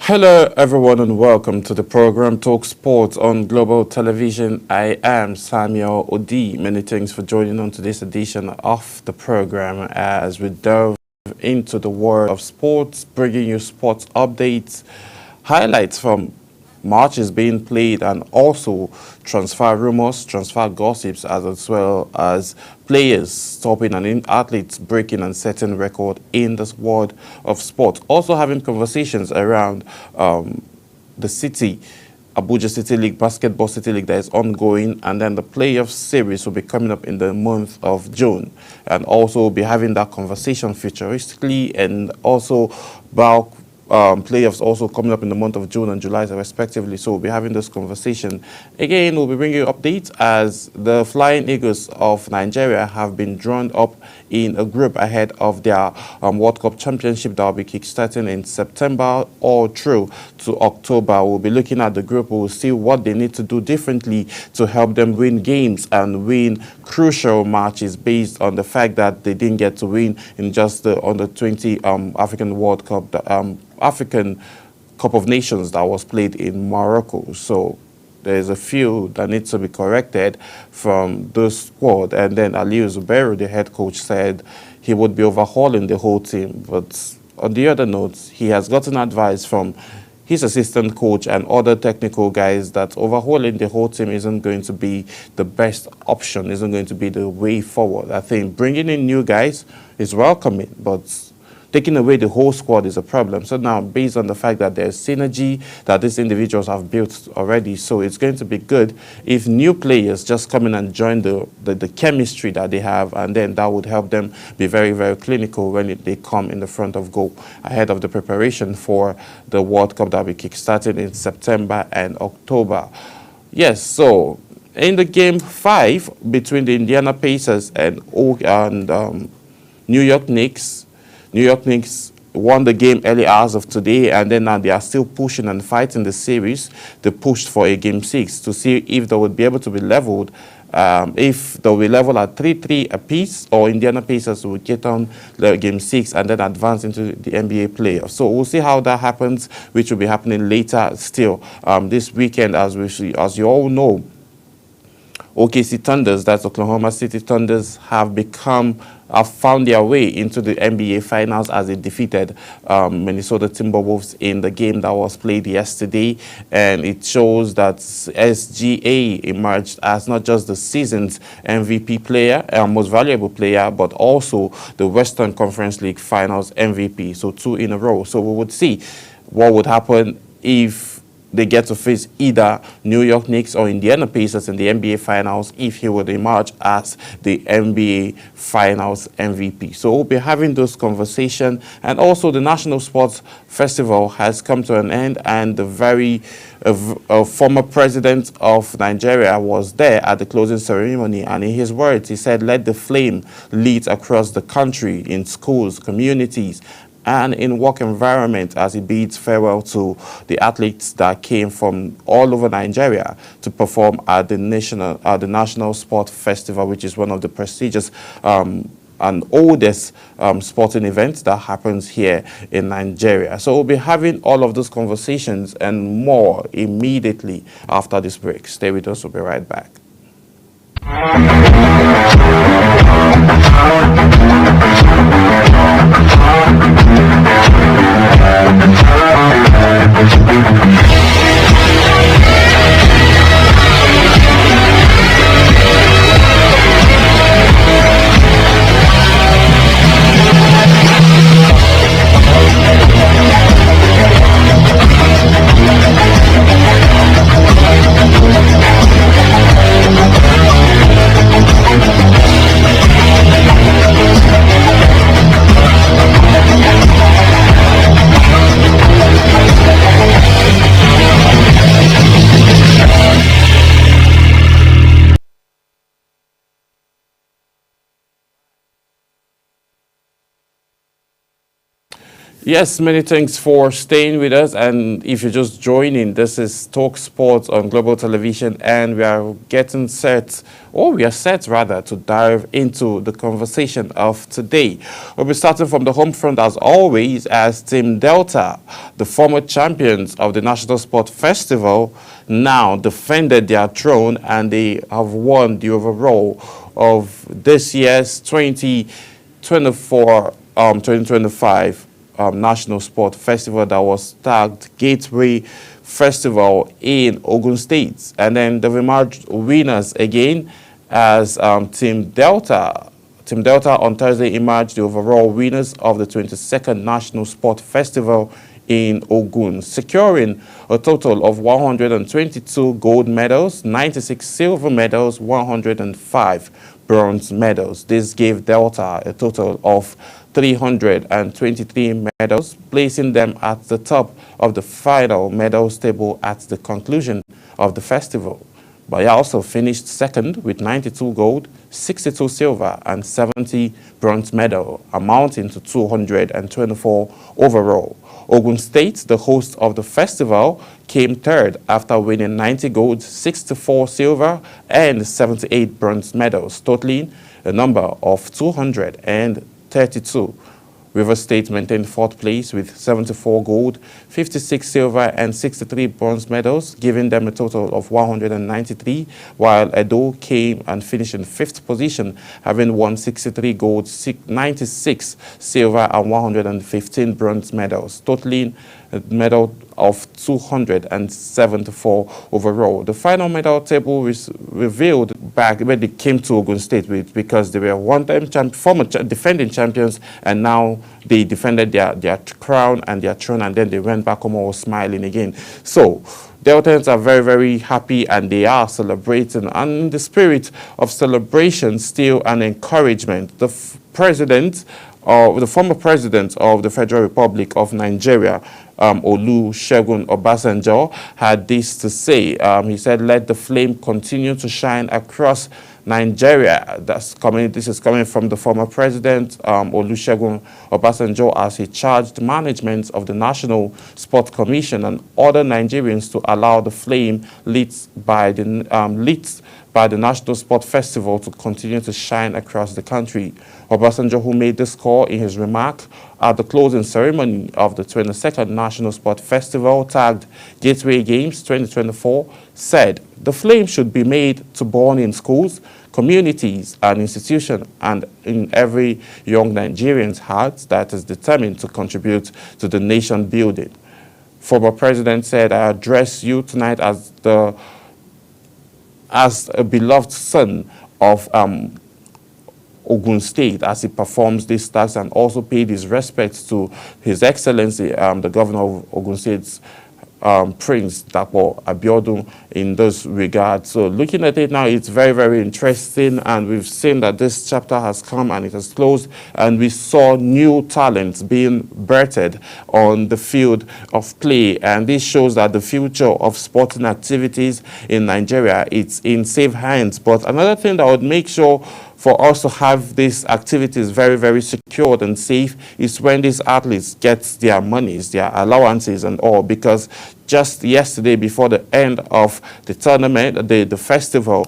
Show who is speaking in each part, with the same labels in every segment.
Speaker 1: Hello, everyone, and welcome to the program Talk Sports on Global Television. I am Samuel Odi. Many thanks for joining on today's edition of the program as we delve into the world of sports, bringing you sports updates, highlights from matches being played, and also transfer rumors, transfer gossips, as well as players stopping and athletes breaking and setting record in this world of sport. Also having conversations around the city, Abuja City League, Basketball City League that is ongoing, and then the playoff series will be coming up in the month of June. And also we'll be having that conversation futuristically, and also about playoffs also coming up in the month of June and July respectively. So we'll be having this conversation. Again, we'll be bringing you updates as the Flying Eagles of Nigeria have been drawn up in a group ahead of their World Cup Championship that will be kickstarting in September all through to October. We'll be looking at the group. We'll see what they need to do differently to help them win games and win crucial matches based on the fact that they didn't get to win in just the under 20 African World Cup, African Cup of Nations that was played in Morocco. So there's a few that needs to be corrected from the squad. And then Aliou Zubairu, the head coach, said he would be overhauling the whole team. But on the other note, he has gotten advice from his assistant coach and other technical guys that overhauling the whole team isn't going to be the best option, isn't going to be the way forward. I think bringing in new guys is welcoming, but taking away the whole squad is a problem. So now, based on the fact that there's synergy that these individuals have built already, so it's going to be good if new players just come in and join the chemistry that they have, and then that would help them be very, very clinical when they come in the front of goal ahead of the preparation for the World Cup that will be kickstarted in September and October. Yes, so in the game 5 between the Indiana Pacers and New York Knicks, New York Knicks won the game early hours of today, and then now they are still pushing and fighting the series. They pushed for a game 6 to see if they would be able to be leveled. If they'll be leveled at 3-3 apiece, or Indiana Pacers will get on the game 6 and then advance into the NBA playoffs. So we'll see how that happens, which will be happening later still this weekend, as you all know. OKC Thunders, that's Oklahoma City Thunders, have found their way into the NBA Finals as they defeated Minnesota Timberwolves in the game that was played yesterday. And it shows that SGA emerged as not just the season's MVP player, most valuable player, but also the Western Conference League Finals MVP. So 2 in a row. So we would see what would happen if they get to face either New York Knicks or Indiana Pacers in the NBA Finals, if he would emerge as the NBA Finals MVP. So we'll be having those conversations. And also the National Sports Festival has come to an end, and the former president of Nigeria was there at the closing ceremony. And in his words, he said, "Let the flame lead across the country, in schools, communities, and in work environment," as he bids farewell to the athletes that came from all over Nigeria to perform at the National Sport Festival, which is one of the prestigious and oldest sporting events that happens here in Nigeria. So we'll be having all of those conversations and more immediately after this break. Stay with us, we'll be right back. Yes, many thanks for staying with us. And if you're just joining, this is Talk Sports on Global Television, and we are getting set, or we are set rather, to dive into the conversation of today. We'll be starting from the home front as always, as Team Delta, the former champions of the National Sport Festival, now defended their throne and they have won the overall of this year's 2025 National Sport Festival that was tagged Gateway Festival in Ogun State. And then the emerged winners again as Team Delta. Team Delta on Thursday emerged the overall winners of the 22nd National Sport Festival in Ogun, securing a total of 122 gold medals, 96 silver medals, 105 bronze medals. This gave Delta a total of 323 medals, placing them at the top of the final medals table at the conclusion of the festival. Baya also finished second with 92 gold, 62 silver, and 70 bronze medals, amounting to 224 overall. Ogun State, the host of the festival, came third after winning 90 gold, 64 silver, and 78 bronze medals, totaling a number of 232. Rivers State maintained fourth place with 74 gold, 56 silver, and 63 bronze medals, giving them a total of 193, while Edo came and finished in fifth position, having won 63 gold, 96 silver, and 115 bronze medals, totaling a medal of 274 overall. The final medal table was revealed back when they came to Ogun State because they were one-time former defending champions, and now they defended their crown and their throne, and then they went back home all smiling again. So Deltans are very, very happy, and they are celebrating. And in the spirit of celebration, still an encouragement. The former president of the Federal Republic of Nigeria, Olusegun Obasanjo, had this to say. He said, "Let the flame continue to shine across Nigeria." This is coming from the former president, Olusegun Obasanjo, as he charged management of the National Sport Commission and other Nigerians to allow the flame lit by the National Sport Festival to continue to shine across the country. Obasanjo, who made this call in his remark at the closing ceremony of the 22nd National Sport Festival, tagged Gateway Games 2024, said, "The flame should be made to burn in schools, communities, and institutions, and in every young Nigerian's heart that is determined to contribute to the nation building." Former president said, "I address you tonight as a beloved son of Ogun State, as he performs this task, and also paid his respects to His Excellency, the Governor of Ogun State's Prince Dapo Abiodun in this regard." So looking at it now, it's very, very interesting, and we've seen that this chapter has come and it has closed, and we saw new talents being birthed on the field of play, and this shows that the future of sporting activities in Nigeria, it's in safe hands. But another thing that would make sure for us to have these activities very, very secured and safe is when these athletes get their monies, their allowances and all, because just yesterday before the end of the tournament, the festival,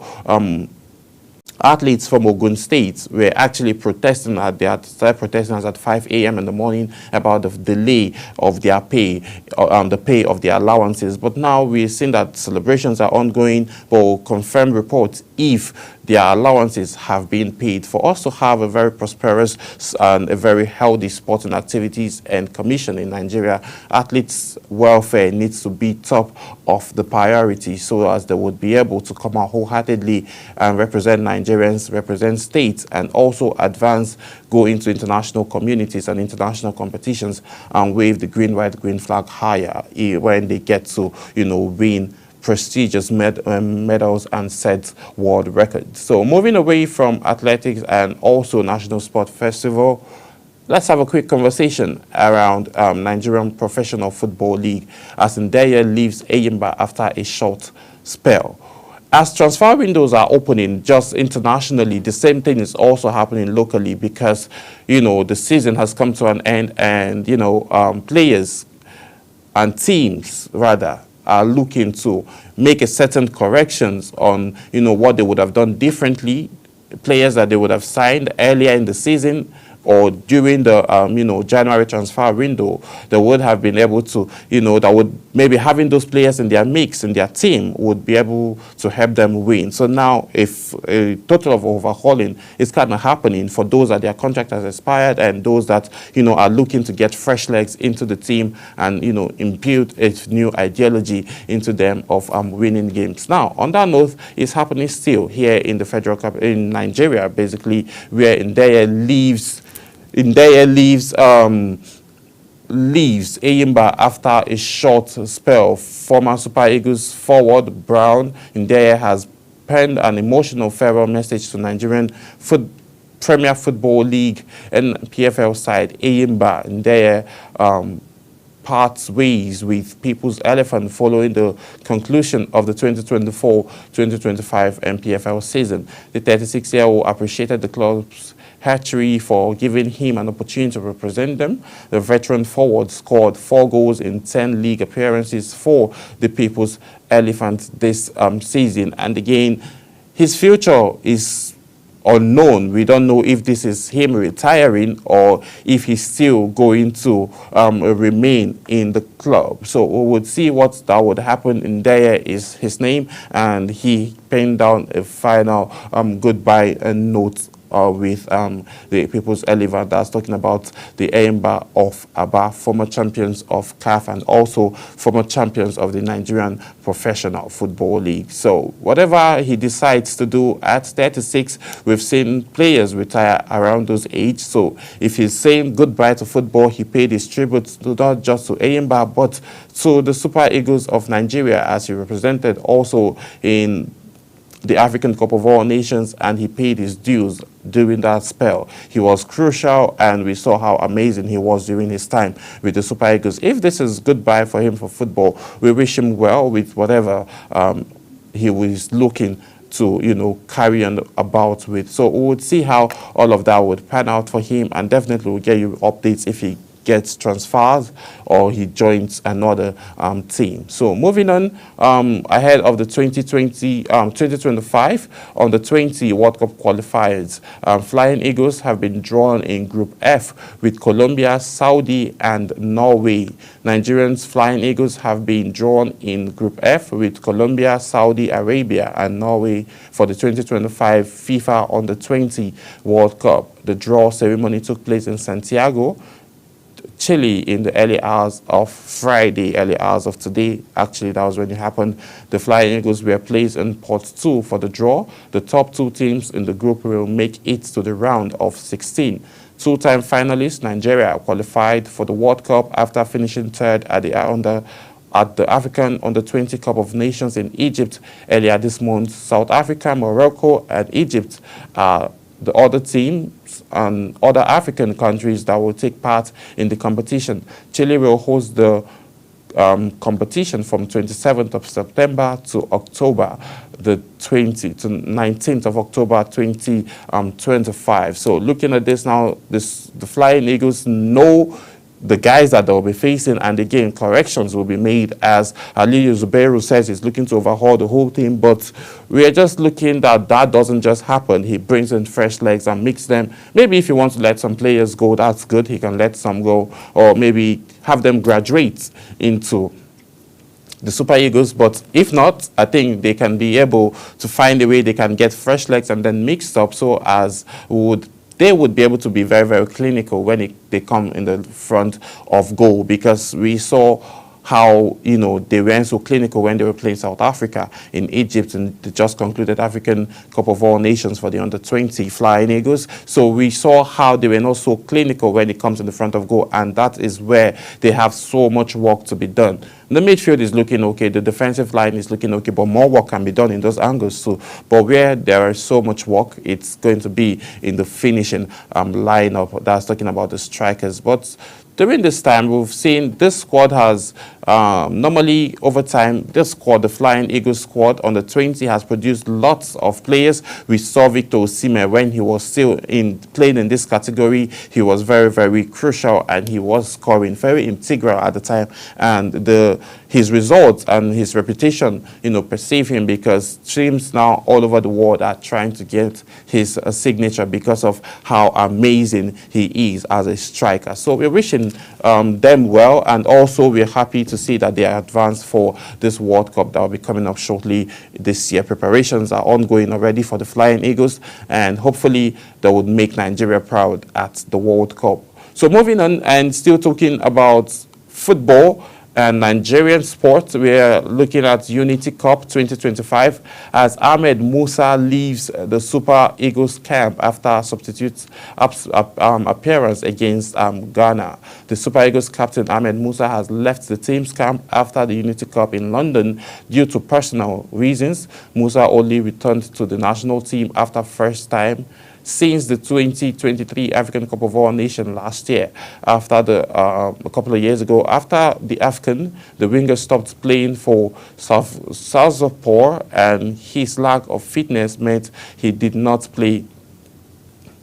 Speaker 1: athletes from Ogun State were actually protesting at at 5 a.m. in the morning about the delay of their pay, the pay of their allowances. But now we're seeing that celebrations are ongoing, but we'll confirm reports if their allowances have been paid. For us to have a very prosperous and a very healthy sporting activities and commission in Nigeria, athletes' welfare needs to be top of the priority, so as they would be able to come out wholeheartedly and represent Nigerians, represent states, and also advance, go into international communities and international competitions and wave the green, white, green flag higher when they get to, win prestigious medals and set world records. So moving away from athletics and also National Sport Festival, let's have a quick conversation around Nigerian Professional Football League, as Ndeye leaves Eyimba after a short spell. as transfer windows are opening just internationally, the same thing is also happening locally because, the season has come to an end and, players and teams, rather, are looking to make a certain corrections on, what they would have done differently, players that they would have signed earlier in the season or during the January transfer window, they would have been able to, that would maybe having those players in their mix, in their team, would be able to help them win. So now if a total of overhauling is kind of happening for those that their contract has expired and those that, are looking to get fresh legs into the team and, impute a new ideology into them of winning games. Now, on that note, it's happening still here in the Federal Cup in Nigeria, basically, where Ndeye leaves Eyimba after a short spell. Former Super Eagles forward Brown Ndeye has penned an emotional farewell message to Nigerian Premier Football League and PFL side Eyimba. Ndeye parts ways with People's Elephant following the conclusion of the 2024-2025 MPFL season. The 36-year-old appreciated the club's hatchery for giving him an opportunity to represent them. The veteran forward scored 4 goals in 10 league appearances for the People's Elephant this season. And again, his future is unknown. We don't know if this is him retiring or if he's still going to remain in the club. So we would see what that would happen. Ndeye is his name, and he penned down a final goodbye note with the People's Elephant. That's talking about the Eyimba of Aba, former champions of CAF and also former champions of the Nigerian Professional Football League. So whatever he decides to do at 36, we've seen players retire around those age. So if he's saying goodbye to football, he paid his tribute to not just to Eyimba, but to the Super Eagles of Nigeria, as he represented also in the African Cup of All Nations, and he paid his dues during that spell. He was crucial, and we saw how amazing he was during his time with the Super Eagles. If this is goodbye for him for football, we wish him well with whatever he was looking to, carry on about with. So we would see how all of that would pan out for him, and definitely we'll get you updates if he gets transferred or he joins another team. So moving on, ahead of the 2025 on the 20 World Cup qualifiers, Flying Eagles have been drawn in Group F with Colombia, Saudi and Norway. Nigerians Flying Eagles have been drawn in Group F with Colombia, Saudi Arabia and Norway for the 2025 FIFA Under 20 World Cup. The draw ceremony took place in Santiago, Chile in the early hours of Friday, early hours of today. Actually, that was when it happened. The Flying Eagles were placed in pot 2 for the draw. The top 2 teams in the group will make it to the round of 16. Two-time finalists, Nigeria qualified for the World Cup after finishing third at the African Under-20 Cup of Nations in Egypt earlier this month. South Africa, Morocco, and Egypt are the other teams and other African countries that will take part in the competition. Chile will host the competition from 27th of September to October the 19th of October 2025. So looking at this now, the Flying Eagles know the guys that they'll be facing, and again, corrections will be made, as Aliyu Zubairu says he's looking to overhaul the whole team, but we are just looking that doesn't just happen. He brings in fresh legs and mix them. Maybe if he wants to let some players go, that's good. He can let some go, or maybe have them graduate into the Super Eagles. But if not, I think they can be able to find a way they can get fresh legs and then mixed up so as they would be able to be very, very clinical when they come in the front of goal, because we saw how, they weren't so clinical when they were playing South Africa in Egypt and the just concluded African Cup of All Nations for the Under-20 Flying Eagles. So we saw how they were not so clinical when it comes in the front of goal, and that is where they have so much work to be done. The midfield is looking okay. The defensive line is looking okay, but more work can be done in those angles too. But where there is so much work, it's going to be in the finishing lineup. That's talking about the strikers. But during this time, we've seen this squad has normally over time, this squad, the Flying Eagles squad on the 20, has produced lots of players. We saw Victor Osimhen when he was still playing in this category. He was very, very crucial, and he was scoring, very integral at the time. And his results and his reputation, perceive him, because teams now all over the world are trying to get his signature because of how amazing he is as a striker. So we're wishing them well, and also we're happy to see that they are advanced for this World Cup that will be coming up shortly this year. Preparations are ongoing already for the Flying Eagles, and hopefully they would make Nigeria proud at the World Cup. So moving on, and still talking about football and Nigerian sports, we are looking at Unity Cup 2025 as Ahmed Musa leaves the Super Eagles camp after substitute appearance against Ghana. The Super Eagles captain Ahmed Musa has left the team's camp after the Unity Cup in London due to personal reasons. Musa only returned to the national team after first time since the 2023 African Cup of All Nations last year. After a couple of years ago, after the AFCON, the winger stopped playing for Southport, and his lack of fitness meant he did not play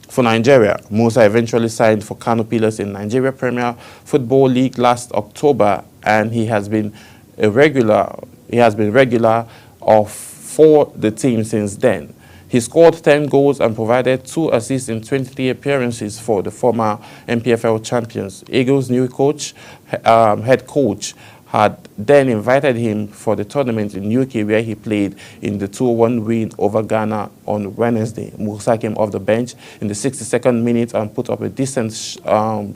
Speaker 1: for Nigeria. Musa eventually signed for Kano Pillars in Nigeria Premier Football League last October, and he has been regular for the team since then. He scored 10 goals and provided 2 assists in 23 appearances for the former MPFL champions. Eagles' new head coach, had then invited him for the tournament in UK, where he played in the 2-1 win over Ghana on Wednesday. Musa came off the bench in the 62nd minute and put up a decent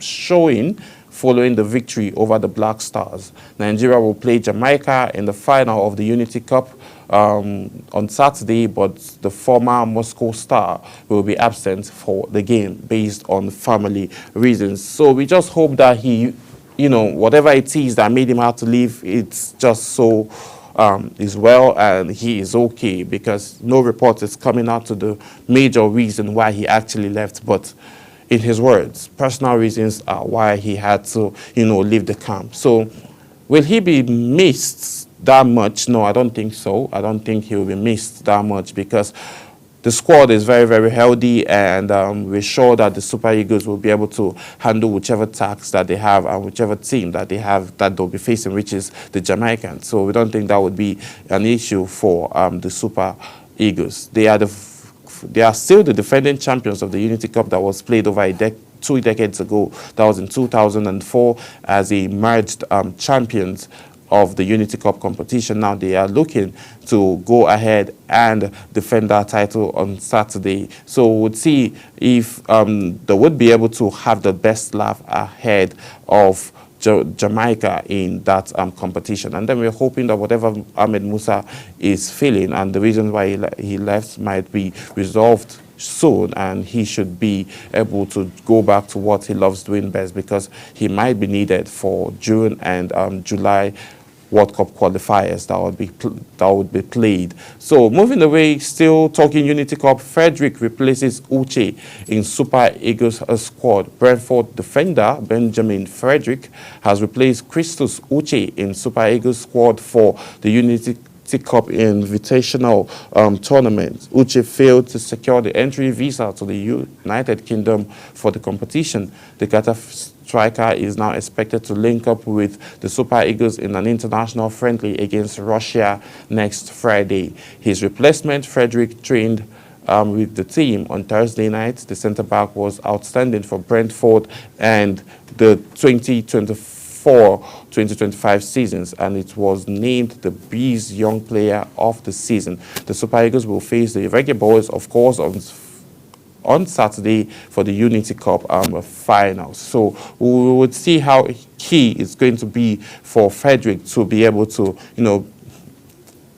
Speaker 1: showing following the victory over the Black Stars. Nigeria will play Jamaica in the final of the Unity Cup on Saturday, but the former Moscow star will be absent for the game based on family reasons. So we just hope that he, whatever it is that made him have to leave, it's just so is well and he is okay, because no report is coming out to the major reason why he actually left. But in his words, personal reasons are why he had to, leave the camp. So will he be missed that much? No, I don't think so. I don't think he will be missed that much, because the squad is very, very healthy, and we're sure that the Super Eagles will be able to handle whichever task that they have and whichever team that they have that they'll be facing, which is the Jamaicans. So we don't think that would be an issue for the Super Eagles. They are still the defending champions of the Unity Cup that was played over 2 decades ago. That was in 2004, as they merged champions of the Unity Cup competition. Now they are looking to go ahead and defend that title on Saturday. So we'll see if they would be able to have the best laugh ahead of Jamaica in that competition. And then we're hoping that whatever Ahmed Musa is feeling and the reasons why he left might be resolved soon, and he should be able to go back to what he loves doing best, because he might be needed for June and July World Cup qualifiers that would be played. So moving away, still talking Unity Cup, Frederick replaces Uche in Super Eagles squad. Brentford defender Benjamin Frederick has replaced Christos Uche in Super Eagles squad for the Unity Cup Invitational tournament. Uche failed to secure the entry visa to the United Kingdom for the competition. The Qatar striker is now expected to link up with the Super Eagles in an international friendly against Russia next Friday. His replacement, Frederick, trained with the team on Thursday night. The centre-back was outstanding for Brentford and the 2024-2025 seasons, and it was named the Bees Young Player of the Season. The Super Eagles will face the Reggae Boys, of course, on Saturday for the Unity Cup finals. So we would see how key it's going to be for Frederick to be able to,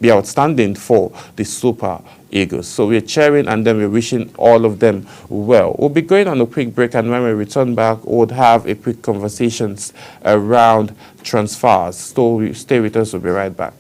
Speaker 1: be outstanding for the Super Eagles. So we're cheering and then we're wishing all of them well. We'll be going on a quick break, and when we return back, we'll have a quick conversations around transfers. So stay with us, we'll be right back.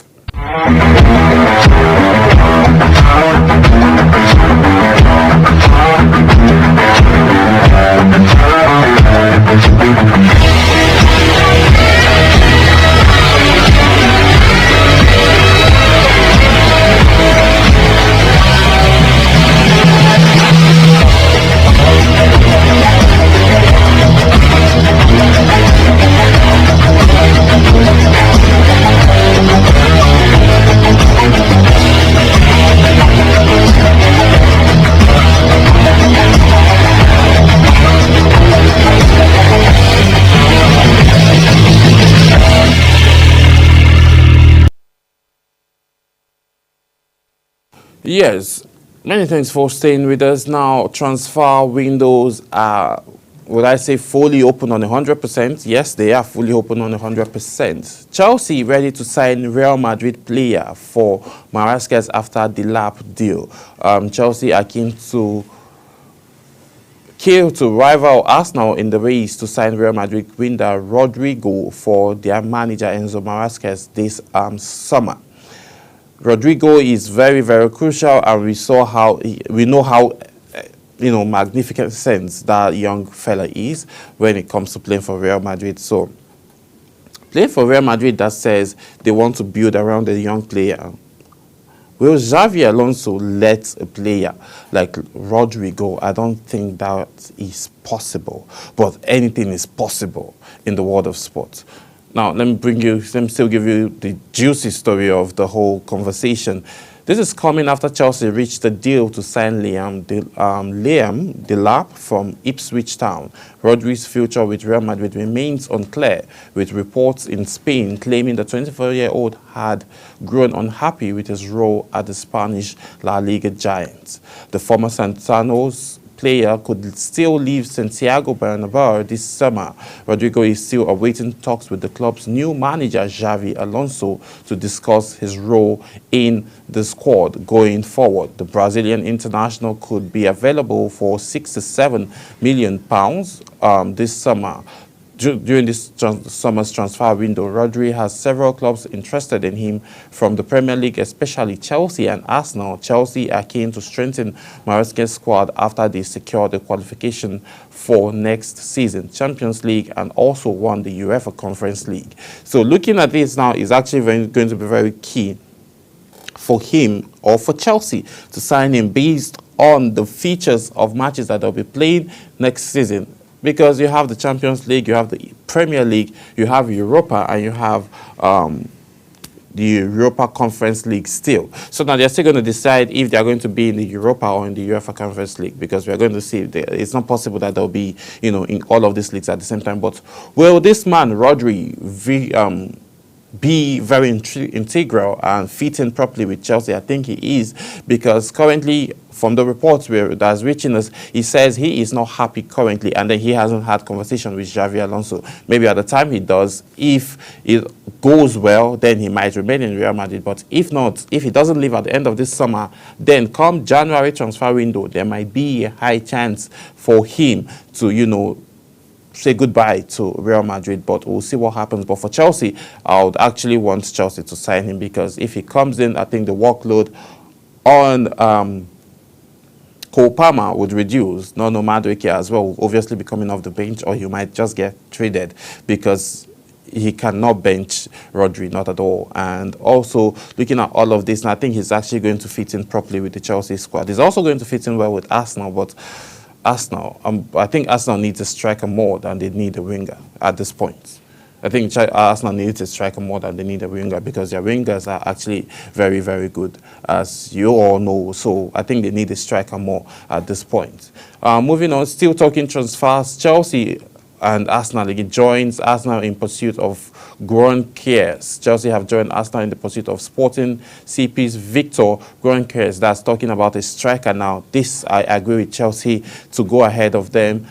Speaker 1: Yes, many thanks for staying with us. Now, transfer windows are, would I say, fully open on 100%? Yes, they are fully open on 100%. Chelsea ready to sign Real Madrid player for Mahrez after the lap deal. Chelsea are keen to rival Arsenal in the race to sign Real Madrid winger Rodrigo for their manager Enzo Mahrez this summer. Rodrigo is very, very crucial, and we know how magnificent sense that young fella is when it comes to playing for Real Madrid. So playing for Real Madrid, that says they want to build around a young player. Will Xavi Alonso let a player like Rodrigo? I don't think that is possible, but anything is possible in the world of sports. Now, let me still give you the juicy story of the whole conversation. This is coming after Chelsea reached a deal to sign Liam Delap from Ipswich Town. Rodri's future with Real Madrid remains unclear, with reports in Spain claiming the 24-year-old had grown unhappy with his role at the Spanish La Liga giants. The former Santanos player could still leave Santiago Bernabeu this summer. Rodrigo is still awaiting talks with the club's new manager, Xavi Alonso, to discuss his role in the squad going forward. The Brazilian international could be available for £6 to £7 million this summer. During this summer's transfer window, Rodri has several clubs interested in him from the Premier League, especially Chelsea and Arsenal. Chelsea are keen to strengthen Mahrez's squad after they secured the qualification for next season, Champions League, and also won the UEFA Conference League. So looking at this now is actually going to be very key for him or for Chelsea to sign him based on the features of matches that they'll be playing next season. Because you have the Champions League, you have the Premier League, you have Europa, and you have the Europa Conference League still. So now they're still going to decide if they're going to be in the Europa or in the UEFA Conference League, because we're going to see it's not possible that they'll be, in all of these leagues at the same time. But will this man, Rodri, be very integral and fitting properly with Chelsea? I think he is, because currently, from the reports that's reaching us, he says he is not happy currently, and then he hasn't had conversation with Xavi Alonso. Maybe at the time he does, if it goes well, then he might remain in Real Madrid. But if not, if he doesn't leave at the end of this summer, then come January transfer window, there might be a high chance for him to, say goodbye to Real Madrid, but we'll see what happens. But for Chelsea, I would actually want Chelsea to sign him, because if he comes in, I think the workload on Cole Palmer would reduce. Nono Madueke as well will obviously be coming off the bench, or he might just get traded, because he cannot bench Rodri, not at all. And also, looking at all of this, I think he's actually going to fit in properly with the Chelsea squad. He's also going to fit in well with Arsenal, but Arsenal, I think Arsenal needs a striker more than they need a winger at this point. I think Arsenal needs a striker more than they need a winger, because their wingers are actually very, very good, as you all know. So I think they need a striker more at this point. Moving on, still talking transfers, Chelsea and Arsenal again joins Arsenal in pursuit of Groenkeers. Chelsea have joined Arsenal in the pursuit of Sporting CP's Victor Groenkeers. That's talking about a striker now. This, I agree with Chelsea to go ahead of them.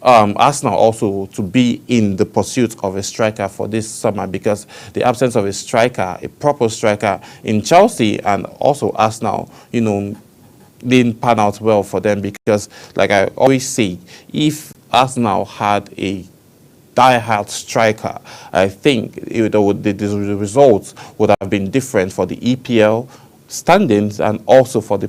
Speaker 1: Arsenal also to be in the pursuit of a striker for this summer, because the absence of a striker, a proper striker in Chelsea and also Arsenal, didn't pan out well for them because, like I always say, if Arsenal had a die-hard striker, I think the results would have been different for the EPL standings and also for the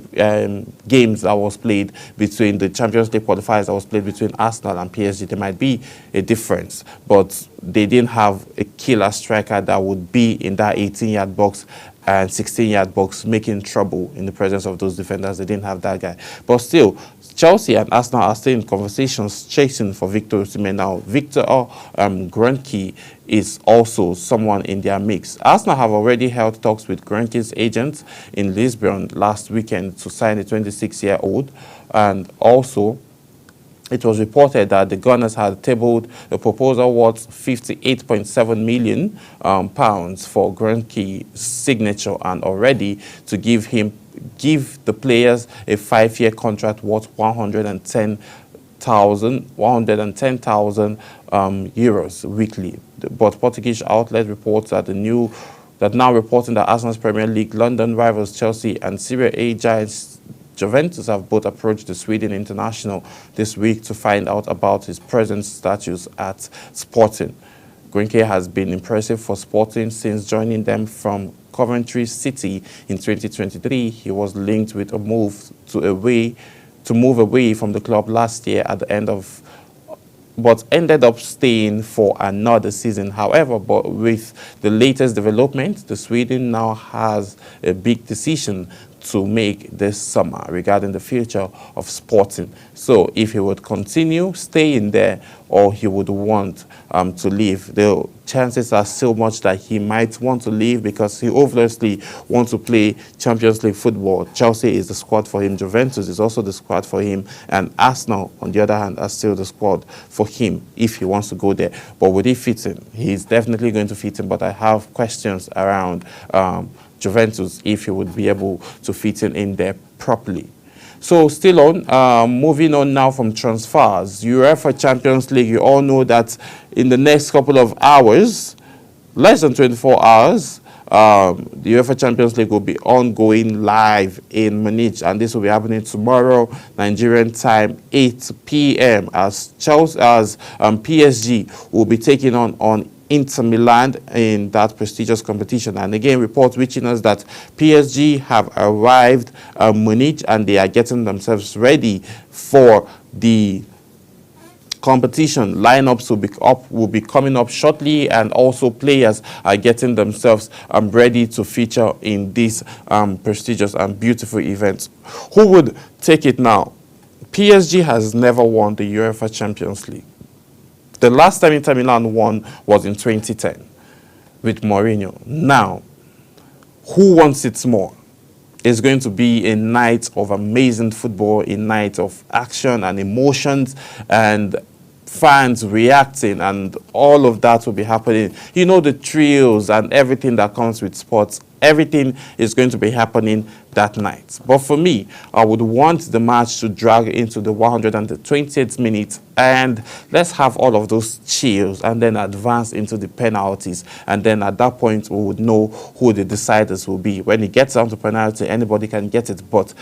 Speaker 1: games that was played between the Champions League qualifiers that was played between Arsenal and PSG. There might be a difference, but they didn't have a killer striker that would be in that 18-yard box and 16-yard box making trouble in the presence of those defenders. They didn't have that guy. But still, Chelsea and Arsenal are still in conversations chasing for Victor Osimhen. Now, Victor Grönke is also someone in their mix. Arsenal have already held talks with Grönke's agent in Lisbon last weekend to sign a 26-year-old. And also, it was reported that the Gunners had tabled a proposal worth £58.7 million pounds for Grönke's signature and already to give the players a 5-year contract worth 110,000 euros weekly. But Portuguese outlet reports that now reporting that Arsenal's Premier League London rivals Chelsea and Serie A giants Juventus have both approached the Sweden international this week to find out about his present status at Sporting. Grönke has been impressive for Sporting since joining them from Coventry City in 2023. He was linked with a move to move away from the club last year at the end of, but ended up staying for another season. However, but with the latest development, the Sweden now has a big decision to make this summer regarding the future of Sporting. So if he would continue staying there or he would want to leave, the chances are so much that he might want to leave because he obviously wants to play Champions League football. Chelsea is the squad for him. Juventus is also the squad for him. And Arsenal, on the other hand, are still the squad for him if he wants to go there. But would he fit in? He's definitely going to fit in, but I have questions around Juventus if he would be able to fit in there properly. So still on, moving on now from transfers. UEFA Champions League, you all know that in the next couple of hours, less than 24 hours, the UEFA Champions League will be ongoing live in Munich, and this will be happening tomorrow, Nigerian time, 8 p.m. as PSG will be taking on Inter Milan in that prestigious competition. And again, reports reaching us that PSG have arrived at Munich and they are getting themselves ready for the competition. Lineups will be coming up shortly, and also players are getting themselves ready to feature in this prestigious and beautiful event. Who would take it now? PSG has never won the UEFA Champions League. The last time Inter Milan won was in 2010 with Mourinho. Now, who wants it more? It's going to be a night of amazing football, a night of action and emotions and fans reacting, and all of that will be happening. You know, the thrills and everything that comes with sports, everything is going to be happening that night. But for me, I would want the match to drag into the 120th minute, and let's have all of those chills and then advance into the penalties. And then at that point, we would know who the deciders will be. When it gets down to penalty, anybody can get it, but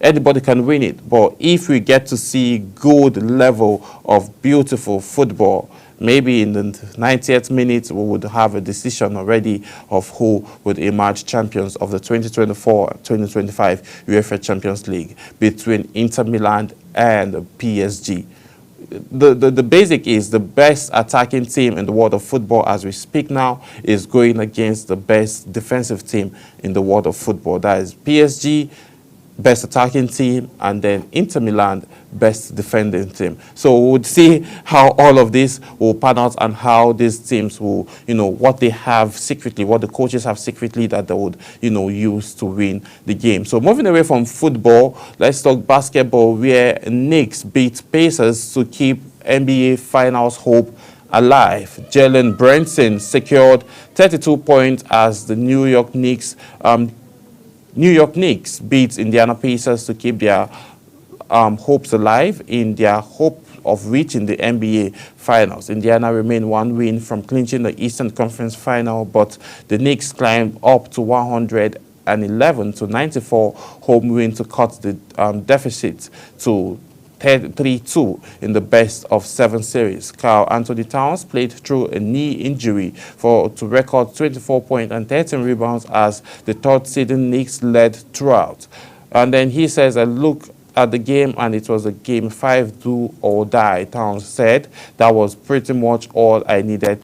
Speaker 1: anybody can win it. But if we get to see good level of beautiful football, maybe in the 90th minute, we would have a decision already of who would emerge champions of the 2024-2025 UEFA Champions League between Inter Milan and PSG. The basic is the best attacking team in the world of football as we speak now is going against the best defensive team in the world of football. That is PSG, best attacking team, and then Inter Milan, best defending team. So we would see how all of this will pan out and how these teams will, what they have secretly, what the coaches have secretly that they would, use to win the game. So moving away from football, let's talk basketball, where Knicks beat Pacers to keep NBA Finals hope alive. Jalen Brunson secured 32 points as the New York Knicks beat Indiana Pacers to keep their hopes alive in their hope of reaching the NBA Finals. Indiana remained one win from clinching the Eastern Conference Final, but the Knicks climbed up to 100 111-94 home win to cut the deficit to 3-2 in the best of 7 series. Karl Anthony Towns played through a knee injury to record 24 points and 13 rebounds as the third seeding Knicks led throughout. And then he says, I look at the game and it was a game 5 do or die. Towns said that was pretty much all I needed